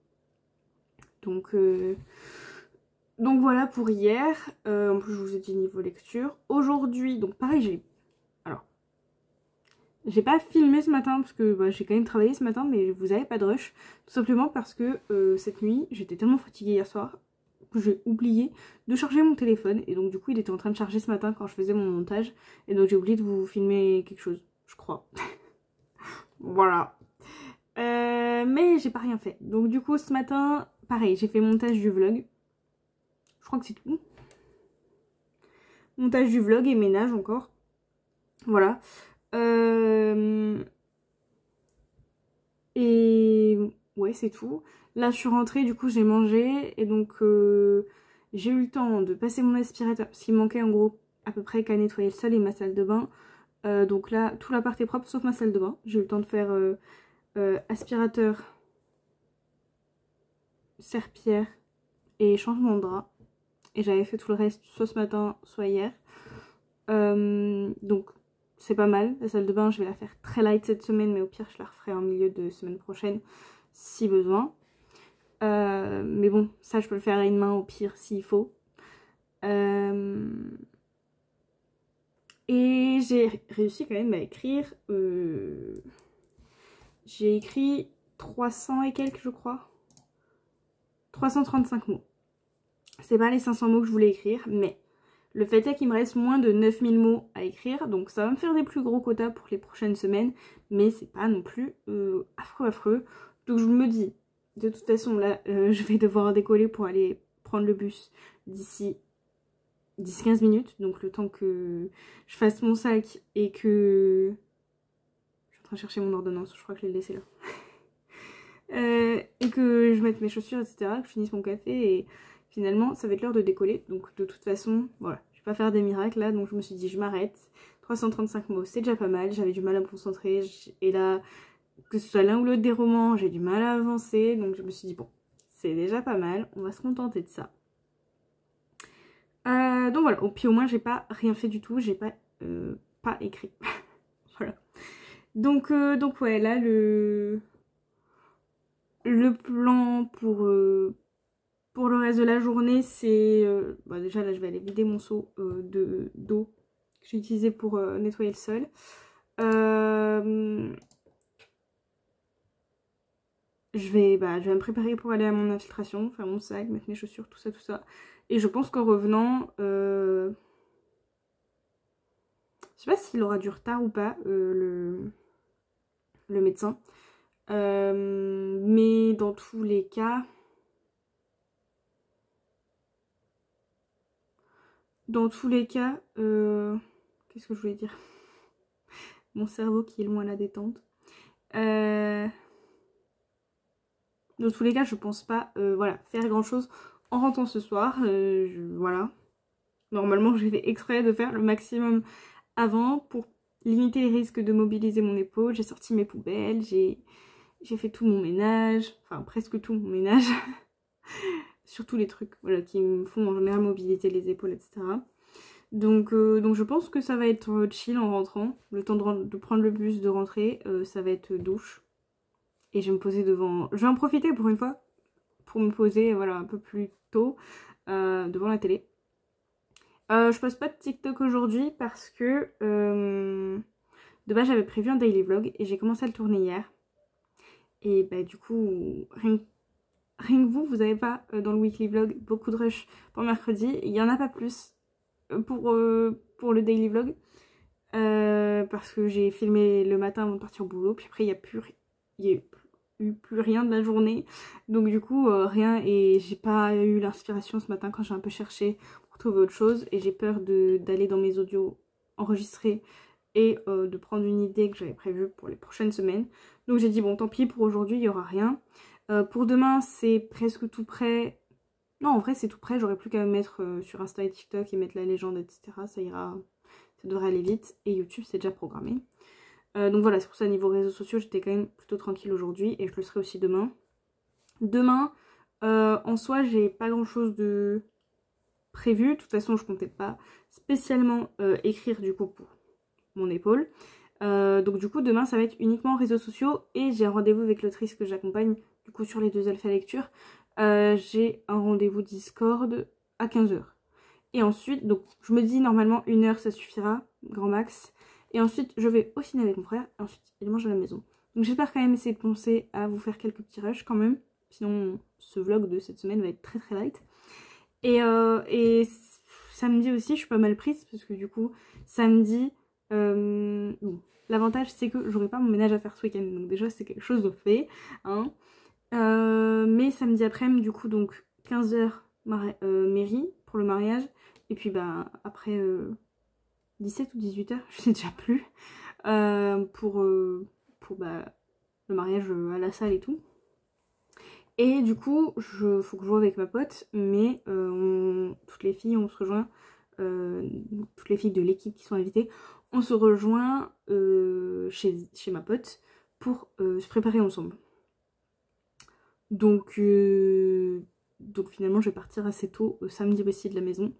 Donc voilà pour hier. En plus je vous ai dit niveau lecture. Aujourd'hui, donc pareil, j'ai pas filmé ce matin parce que bah, j'ai quand même travaillé ce matin, mais vous avez pas de rush. Tout simplement parce que cette nuit, j'étais tellement fatiguée hier soir que j'ai oublié de charger mon téléphone. Et donc du coup, il était en train de charger ce matin quand je faisais mon montage. Et donc j'ai oublié de vous filmer quelque chose, je crois. Voilà. Mais j'ai pas rien fait. Donc du coup, ce matin, pareil, j'ai fait montage du vlog. Je crois que c'est tout. Montage du vlog et ménage encore. Voilà. Et ouais, c'est tout. Là, je suis rentrée, du coup, j'ai mangé. Et donc, j'ai eu le temps de passer mon aspirateur. Parce qu'il manquait en gros à peu près qu'à nettoyer le sol et ma salle de bain. Donc là, tout l'appart est propre sauf ma salle de bain. J'ai eu le temps de faire aspirateur, serpillère et changement de drap. Et j'avais fait tout le reste soit ce matin, soit hier. Donc c'est pas mal. La salle de bain, je vais la faire très light cette semaine, mais au pire, je la referai en milieu de semaine prochaine si besoin. Mais bon, ça, je peux le faire à une main au pire s'il faut. Et j'ai réussi quand même à écrire. J'ai écrit 300 et quelques, je crois. 335 mots. C'est pas les 500 mots que je voulais écrire, mais le fait est qu'il me reste moins de 9000 mots à écrire, donc ça va me faire des plus gros quotas pour les prochaines semaines, mais c'est pas non plus affreux. Donc je me dis, de toute façon là, je vais devoir décoller pour aller prendre le bus d'ici 10-15 minutes, donc le temps que je fasse mon sac et que... Je suis en train de chercher mon ordonnance, je crois que je l'ai laissée là. Et que je mette mes chaussures, etc., que je finisse mon café et... Finalement, ça va être l'heure de décoller, donc de toute façon, voilà, je vais pas faire des miracles là, donc je me suis dit je m'arrête. 335 mots, c'est déjà pas mal, j'avais du mal à me concentrer, et là, que ce soit l'un ou l'autre des romans, j'ai du mal à avancer, donc je me suis dit bon, c'est déjà pas mal, on va se contenter de ça. Donc voilà, puis au moins j'ai pas rien fait du tout, j'ai pas écrit. Voilà. Donc ouais, là le plan pour le reste de la journée, c'est... bah déjà, là, je vais aller vider mon seau d'eau que j'ai utilisé pour nettoyer le sol. Je vais me préparer pour aller à mon infiltration, faire mon sac, mettre mes chaussures, tout ça, tout ça. Et je pense qu'en revenant... je sais pas s'il aura du retard ou pas, le médecin. Mais dans tous les cas... qu'est-ce que je voulais dire? Mon cerveau qui est loin à la détente. Dans tous les cas, je pense pas voilà, faire grand chose en rentrant ce soir. Voilà. Normalement, j'ai fait exprès de faire le maximum avant pour limiter les risques de mobiliser mon épaule. J'ai sorti mes poubelles, j'ai fait tout mon ménage, enfin presque tout mon ménage. Surtout les trucs voilà, qui me font en général mobiliter les épaules, etc. Donc je pense que ça va être chill en rentrant. Le temps de prendre le bus, de rentrer, ça va être douche. Et je vais me poser devant... Je vais en profiter pour une fois, pour me poser voilà, un peu plus tôt devant la télé. Je poste pas de TikTok aujourd'hui parce que de base j'avais prévu un daily vlog et j'ai commencé à le tourner hier. Et bah du coup, rien que vous avez pas dans le weekly vlog beaucoup de rush pour mercredi. Il y en a pas plus pour le daily vlog. Parce que j'ai filmé le matin avant de partir au boulot. Puis après il y a eu plus rien de la journée. Donc du coup rien. Et j'ai pas eu l'inspiration ce matin quand j'ai un peu cherché pour trouver autre chose. Et j'ai peur d'aller dans mes audios enregistrer et de prendre une idée que j'avais prévue pour les prochaines semaines. Donc j'ai dit bon tant pis, pour aujourd'hui il n'y aura rien. Pour demain c'est presque tout prêt. Non en vrai c'est tout prêt, j'aurais plus qu'à me mettre sur Insta et TikTok et mettre la légende, etc. Ça ira, ça devrait aller vite. Et YouTube c'est déjà programmé. Donc voilà, c'est pour ça niveau réseaux sociaux j'étais quand même plutôt tranquille aujourd'hui. Et je le serai aussi demain. Demain en soi j'ai pas grand chose de prévu. De toute façon je comptais pas spécialement écrire du coup pour mon épaule. Donc du coup demain ça va être uniquement réseaux sociaux. Et j'ai un rendez-vous avec l'autrice que j'accompagne du coup sur les 2 alpha lectures j'ai un rendez-vous Discord à 15h. Et ensuite, donc je me dis normalement 1 heure ça suffira, grand max. Et ensuite je vais au ciné avec mon frère et ensuite il mange à la maison. Donc j'espère quand même essayer de penser à vous faire quelques petits rushs quand même. Sinon ce vlog de cette semaine va être très très light. Et samedi aussi je suis pas mal prise parce que du coup samedi, bon, l'avantage c'est que j'aurai pas mon ménage à faire ce week-end. Donc déjà c'est quelque chose de fait. Hein. Mais samedi après-midi du coup donc 15h mairie pour le mariage. Et puis bah après 17 ou 18h, je sais déjà plus, pour bah, le mariage à la salle et tout. Et du coup, faut que je joue avec ma pote, mais toutes les filles, on se rejoint, toutes les filles de l'équipe qui sont invitées, on se rejoint chez ma pote pour se préparer ensemble. Donc finalement, je vais partir assez tôt, samedi aussi de la maison.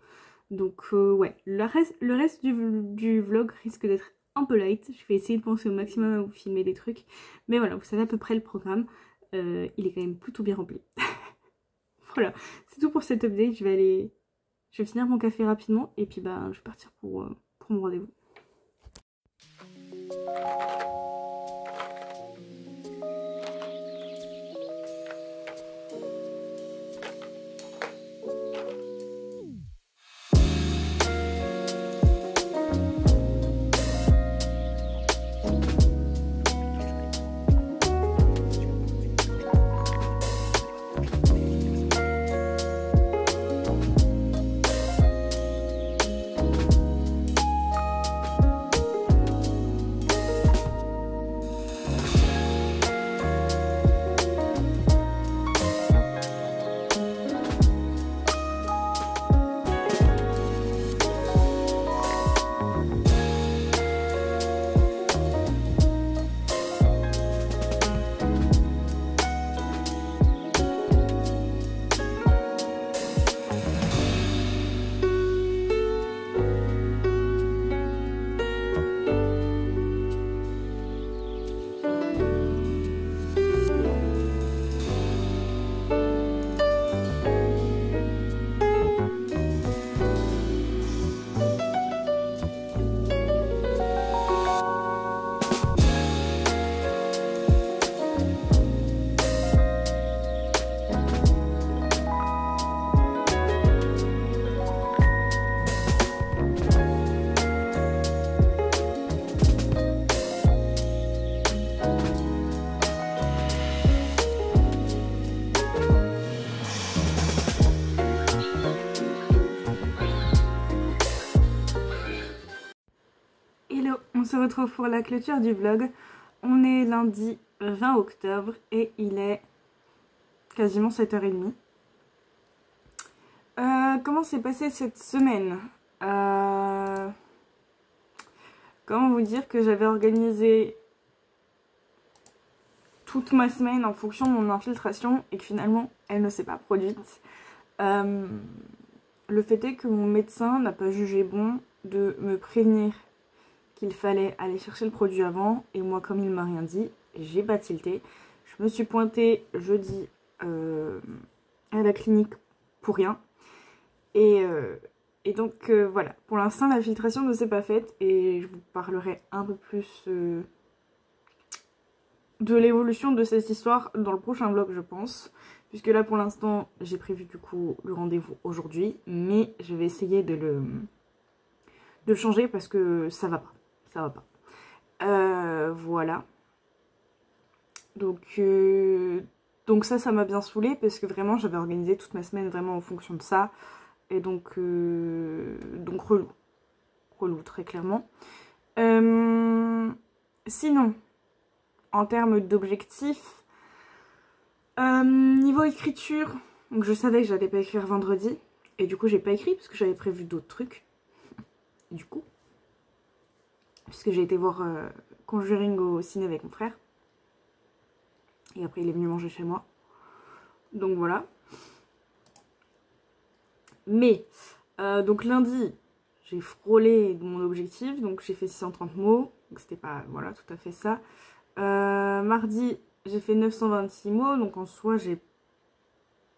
Donc ouais, le reste du vlog risque d'être un peu light. Je vais essayer de penser au maximum à vous filmer des trucs. Mais voilà, vous savez à peu près le programme. Il est quand même plutôt bien rempli. Voilà, c'est tout pour cette update. Je vais finir mon café rapidement. Et puis bah, je vais partir pour mon rendez-vous. On se retrouve pour la clôture du vlog. On est lundi 20 octobre et il est quasiment 7h30. Comment s'est passée cette semaine? Comment vous dire que j'avais organisé toute ma semaine en fonction de mon infiltration et que finalement elle ne s'est pas produite. Le fait est que mon médecin n'a pas jugé bon de me prévenir qu'il fallait aller chercher le produit avant, et moi comme il m'a rien dit, j'ai pas tilté. Je me suis pointée jeudi à la clinique pour rien, et donc voilà, pour l'instant la filtration ne s'est pas faite et je vous parlerai un peu plus de l'évolution de cette histoire dans le prochain vlog je pense, puisque là pour l'instant j'ai prévu du coup le rendez-vous aujourd'hui, mais je vais essayer de le changer parce que ça va pas. Voilà. Donc ça m'a bien saoulée parce que vraiment j'avais organisé toute ma semaine vraiment en fonction de ça. Et donc relou. Relou très clairement. Sinon, en termes d'objectifs, niveau écriture, donc je savais que j'allais pas écrire vendredi. Et du coup j'ai pas écrit parce que j'avais prévu d'autres trucs. Du coup. Puisque j'ai été voir Conjuring au ciné avec mon frère. Et après il est venu manger chez moi. Donc voilà. Mais, donc lundi, j'ai frôlé mon objectif. Donc j'ai fait 630 mots. Donc c'était pas, voilà, tout à fait ça. Mardi, j'ai fait 926 mots. Donc en soi, j'ai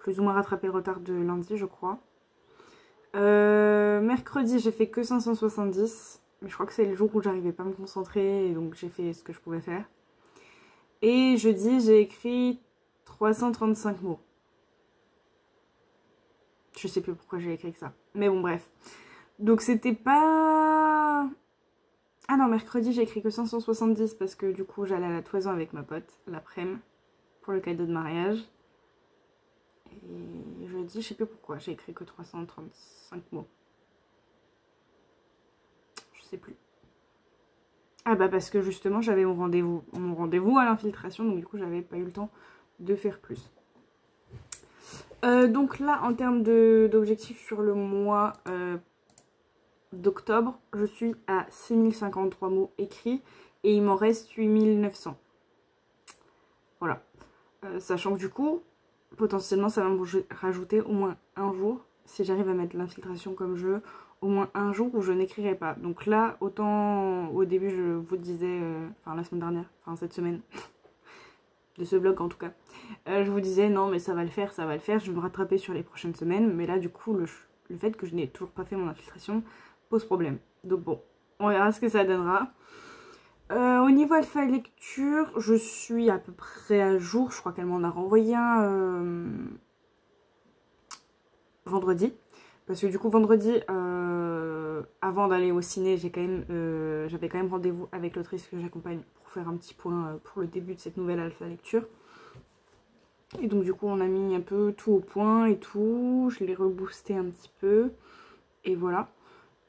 plus ou moins rattrapé le retard de lundi, je crois. Mercredi, j'ai fait que 570. Mais je crois que c'est le jour où j'arrivais pas à me concentrer, et donc j'ai fait ce que je pouvais faire. Et jeudi, j'ai écrit 335 mots. Je sais plus pourquoi j'ai écrit que ça. Mais bon, bref. Donc c'était pas... Ah non, mercredi, j'ai écrit que 570 parce que du coup, j'allais à la Toison avec ma pote l'après-midi pour le cadeau de mariage. Et jeudi, je sais plus pourquoi, j'ai écrit que 335 mots. Je sais plus. Ah bah parce que justement, j'avais mon rendez-vous à l'infiltration, donc du coup, j'avais pas eu le temps de faire plus. Donc là, en termes d'objectifs sur le mois d'octobre, je suis à 6053 mots écrits et il m'en reste 8900. Voilà. Sachant que du coup, potentiellement, ça va me rajouter au moins un jour, si j'arrive à mettre l'infiltration comme je veux, au moins un jour où je n'écrirai pas. Donc là, autant au début, je vous disais, enfin la semaine dernière, enfin cette semaine, de ce vlog en tout cas, je vous disais non mais ça va le faire, je vais me rattraper sur les prochaines semaines, mais là du coup le fait que je n'ai toujours pas fait mon infiltration pose problème. Donc bon, on verra ce que ça donnera. Au niveau alpha lecture, je suis à peu près à jour, je crois qu'elle m'en a renvoyé un vendredi. Parce que du coup vendredi, avant d'aller au ciné, j'avais quand même rendez-vous avec l'autrice que j'accompagne pour faire un petit point pour le début de cette nouvelle alpha lecture. Et donc du coup on a mis un peu tout au point et tout, je l'ai reboosté un petit peu. Et voilà.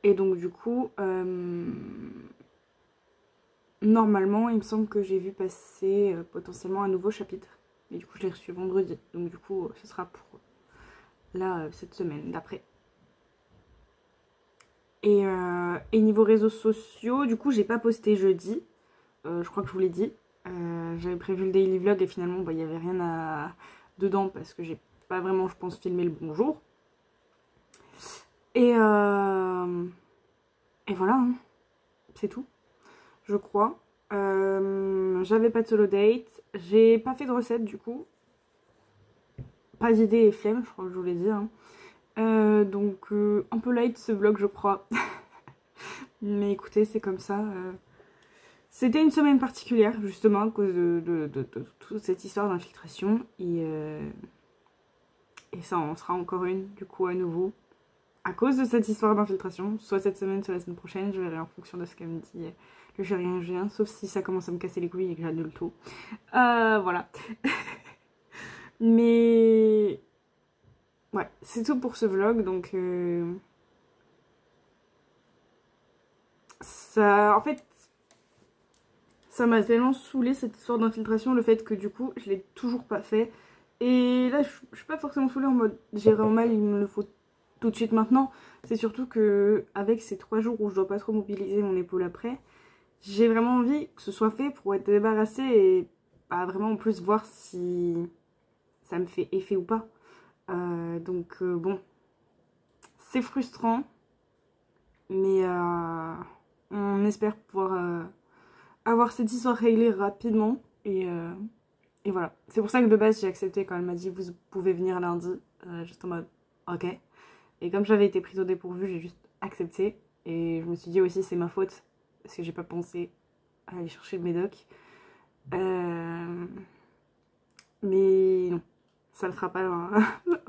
Et donc du coup, normalement il me semble que j'ai vu passer potentiellement un nouveau chapitre. Et du coup je l'ai reçu vendredi. Donc du coup ce sera pour là cette semaine d'après. Et niveau réseaux sociaux, du coup j'ai pas posté jeudi. Je crois que je vous l'ai dit. J'avais prévu le daily vlog et finalement bah, il n'y avait rien dedans parce que j'ai pas vraiment, je pense, filmé le bon jour. Et voilà, hein. C'est tout, je crois. J'avais pas de solo date. J'ai pas fait de recette du coup. Pas d'idée et flemme, je crois que je vous l'ai dit. Hein. Donc un peu light ce vlog, je crois. Mais écoutez, c'est comme ça. C'était une semaine particulière, justement, à cause de toute cette histoire d'infiltration. Et ça en sera encore une, du coup, à nouveau. À cause de cette histoire d'infiltration, soit cette semaine, soit la semaine prochaine, je verrai en fonction de ce qu'elle me dit le chirurgien, sauf si ça commence à me casser les couilles et que j'annule tout. Voilà. Mais... ouais, c'est tout pour ce vlog, donc... ça... En fait... ça m'a tellement saoulé cette histoire d'infiltration, le fait que du coup, je l'ai toujours pas fait. Et là, je suis pas forcément saoulée en mode j'ai vraiment mal, il me le faut tout de suite maintenant. C'est surtout que avec ces 3 jours où je dois pas trop mobiliser mon épaule après, j'ai vraiment envie que ce soit fait pour être débarrassée et bah, vraiment en plus voir si ça me fait effet ou pas. Donc bon, c'est frustrant, mais on espère pouvoir avoir cette histoire réglée rapidement et voilà. C'est pour ça que de base j'ai accepté quand elle m'a dit vous pouvez venir lundi, juste en mode ok. Et comme j'avais été prise au dépourvu, j'ai juste accepté. Et je me suis dit aussi c'est ma faute parce que j'ai pas pensé à aller chercher le médoc. Mais non, ça le fera pas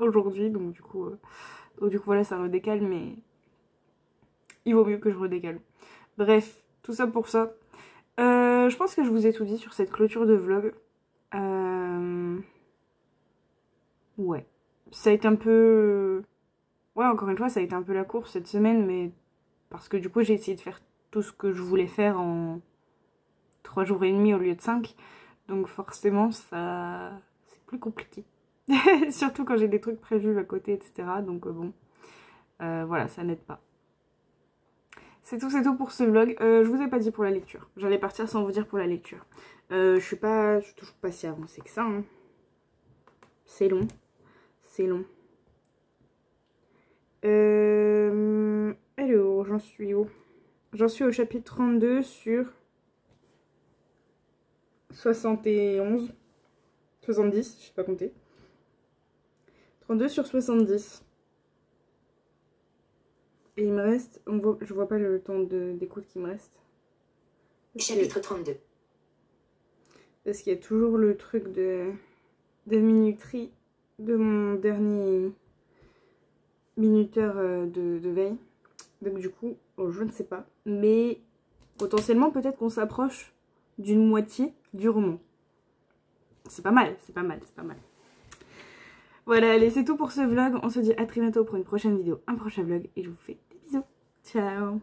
aujourd'hui, donc du coup voilà, ça redécale, mais il vaut mieux que je redécale. Bref, tout ça pour ça. Je pense que je vous ai tout dit sur cette clôture de vlog. Ouais, ça a été un peu... ouais, encore une fois, ça a été un peu la course cette semaine, mais parce que du coup, j'ai essayé de faire tout ce que je voulais faire en 3 jours et demi au lieu de 5. Donc forcément, ça... c'est plus compliqué. Surtout quand j'ai des trucs prévus à côté, etc. Donc bon, voilà, ça n'aide pas. C'est tout pour ce vlog. Je vous ai pas dit pour la lecture. J'allais partir sans vous dire pour la lecture. Je suis toujours pas si avancée que ça. Hein. C'est long. C'est long. Alors, j'en suis où? J'en suis au chapitre 32 sur 71. 70, je sais pas compter. 32 sur 70. Et il me reste, je vois pas le temps d'écoute qui me reste. Chapitre 32. Parce qu'il y a toujours le truc de minuterie de mon dernier minuteur de veille. Donc du coup, je ne sais pas. Mais potentiellement, peut-être qu'on s'approche d'une moitié du roman. C'est pas mal, c'est pas mal, c'est pas mal. Voilà, allez, c'est tout pour ce vlog. On se dit à très bientôt pour une prochaine vidéo, un prochain vlog. Et je vous fais des bisous. Ciao.